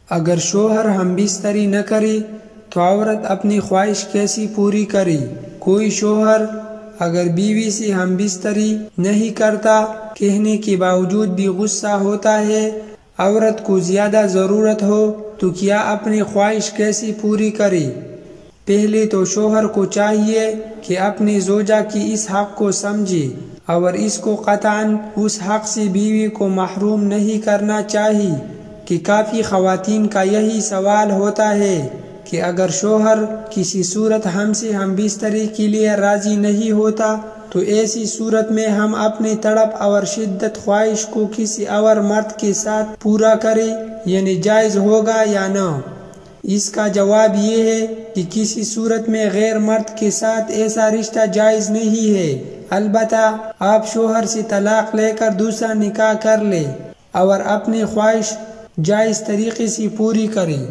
اگر شوہر ہم بستری نہ کرے تو عورت اپنی خواہش کیسی پوری کرے؟ کوئی شوہر اگر بیوی سے ہم بستری نہیں کرتا کہنے کے باوجود بھی غصہ ہوتا ہے، عورت کو زیادہ ضرورت ہو تو کیا اپنی خواہش کیسی پوری کرے؟ پہلے تو شوہر کو چاہیے کہ اپنی زوجہ کی اس حق کو سمجھے اور اس کو قطعاً اس حق سے بیوی کو محروم نہیں کرنا چاہیے کہ کافی خواتین کا یہی سوال ہوتا ہے کہ اگر شوہر کسی صورت ہم سے ہم بستری کے لیے راضی نہیں ہوتا تو ایسی صورت میں ہم اپنی تڑپ اور شدت خواہش کو کسی اور مرد کے ساتھ پورا کریں، یعنی جائز ہوگا یا نہ؟ اس کا جواب یہ ہے کہ کسی صورت میں غیر مرد کے ساتھ ایسا رشتہ جائز نہیں ہے، البتہ آپ شوہر سے طلاق لے کر دوسرا نکاح کر لیں اور اپنی خواہش جائز طریقے سے پوری کریں۔